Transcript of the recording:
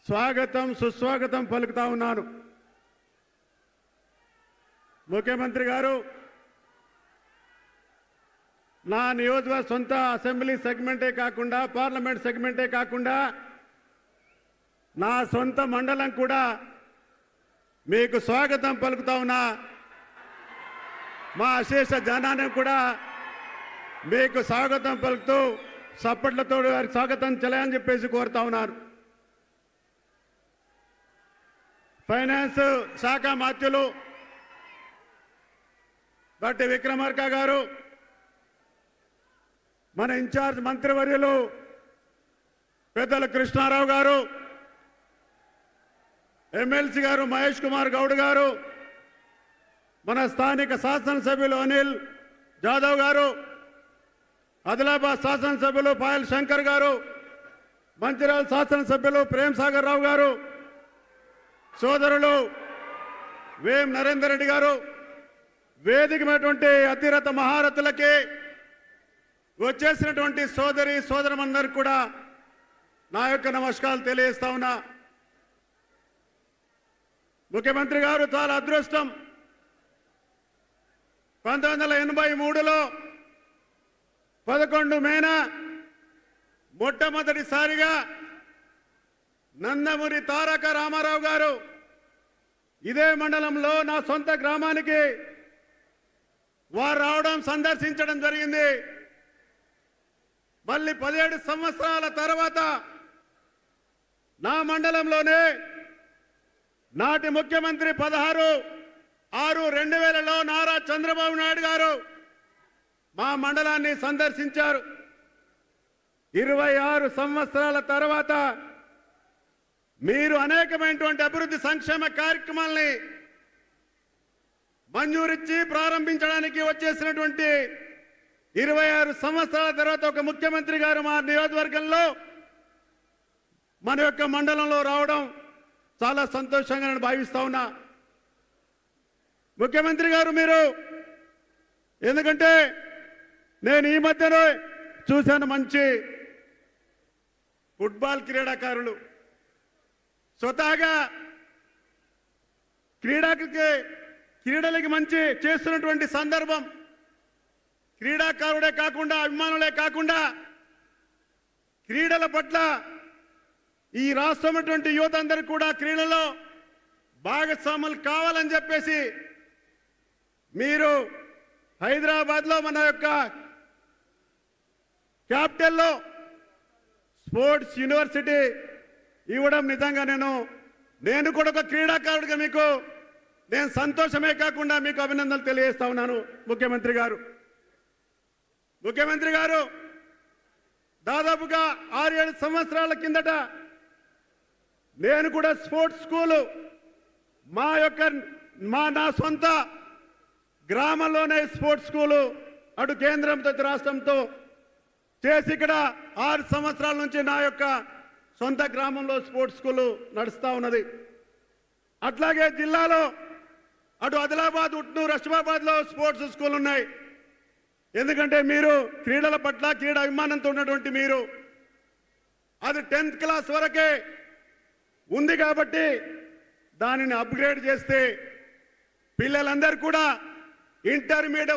స్వాగతం సుస్వాగతం పలుకుతా ఉన్నాను. ముఖ్యమంత్రి గారు, నా నియోజకవర్గ సొంత అసెంబ్లీ సెగ్మెంటే కాకుండా పార్లమెంట్ సెగ్మెంటే కాకుండా నా సొంత మండలం కూడా మీకు స్వాగతం పలుకుతా ఉన్నా. మా అశేష జనాన్ని కూడా మీకు స్వాగతం పలుకుతూ సప్పట్లతో వారికి స్వాగతం చేయాలని చెప్పేసి కోరుతా ఉన్నారు. ఫైనాన్స్ శాఖ మంత్రులు బట్టి విక్రమార్క గారు, మన ఇన్ఛార్జ్ మంత్రివర్యులు పెద్దల కృష్ణారావు గారు, ఎమ్మెల్సీ గారు మహేష్ కుమార్ గౌడ్ గారు, మన స్థానిక శాసనసభ్యులు అనిల్ జాదవ్ గారు, ఆదిలాబాద్ శాసనసభ్యులు పాయల్ శంకర్ గారు, మంచిర్యాల శాసనసభ్యులు ప్రేమ్ సాగర్ రావు గారు, సోదరులు వేం నరేందర్ రెడ్డి గారు, వేదికమైనటువంటి అతిరథ మహారథులకి వచ్చేసినటువంటి సోదరి సోదరులందరికీ కూడా నా యొక్క నమస్కారాలు తెలియజేస్తా ఉన్నా. ముఖ్యమంత్రి గారు చాలా అదృష్టం. 1983లో 11 మేన మొట్టమొదటిసారిగా నందమూరి తారక రామారావు గారు ఇదే మండలంలో నా సొంత గ్రామానికి వారు రావడం సందర్శించడం జరిగింది. మళ్ళీ 17 సంవత్సరాల తర్వాత నా మండలంలోనే నాటి ముఖ్యమంత్రి 16/6/2000లో నారా చంద్రబాబు నాయుడు గారు మా మండలాన్ని సందర్శించారు. 26 సంవత్సరాల తర్వాత మీరు అనేకమైనటువంటి అభివృద్ధి సంక్షేమ కార్యక్రమాల్ని మంజూరిచ్చి ప్రారంభించడానికి వచ్చేసినటువంటి 26 సంవత్సరాల తర్వాత ఒక ముఖ్యమంత్రి గారు మా నియోజకవర్గంలో మన యొక్క మండలంలో రావడం చాలా సంతోషంగా నేను భావిస్తా ఉన్నా. ముఖ్యమంత్రి గారు, మీరు ఎందుకంటే నేను ఈ మధ్యలో చూశాను, మంచి ఫుట్బాల్ క్రీడాకారులు స్వతహాగా క్రీడలకి మంచి చేస్తున్నటువంటి సందర్భం, క్రీడాకారుడే కాకుండా అభిమానులే కాకుండా క్రీడల పట్ల ఈ రాష్ట్రం యువత అందరూ కూడా క్రీడలో భాగస్వాములు కావాలని చెప్పేసి మీరు హైదరాబాద్లో మన యొక్క క్యాపిటల్లో స్పోర్ట్స్ యూనివర్సిటీ ఇవ్వడం నిజంగా నేను కూడా ఒక క్రీడాకారుడిగా మీకు నేను సంతోషమే కాకుండా మీకు అభినందనలు తెలియజేస్తా ఉన్నాను. ముఖ్యమంత్రి గారు దాదాపుగా 6-7 సంవత్సరాల కిందట నేను కూడా స్పోర్ట్స్ స్కూలు నా సొంత గ్రామంలోనే స్పోర్ట్స్ స్కూలు అటు కేంద్రంతో రాష్ట్రంతో చేసి ఇక్కడ 6 సంవత్సరాల నుంచి నా యొక్క సొంత గ్రామంలో స్పోర్ట్స్ స్కూలు నడుస్తూ ఉన్నది. అట్లాగే జిల్లాలో అటు ఆదిలాబాద్, ఉట్నూరు, అష్మాబాద్లో స్పోర్ట్స్ స్కూల్ ఉన్నాయి. ఎందుకంటే మీరు క్రీడల పట్ల క్రీడా అభిమానంతో ఉన్నటువంటి మీరు అది 10th క్లాస్ వరకే ఉంది కాబట్టి దానిని అప్గ్రేడ్ చేస్తే పిల్లలందరూ కూడా ఇంటర్మీడియట్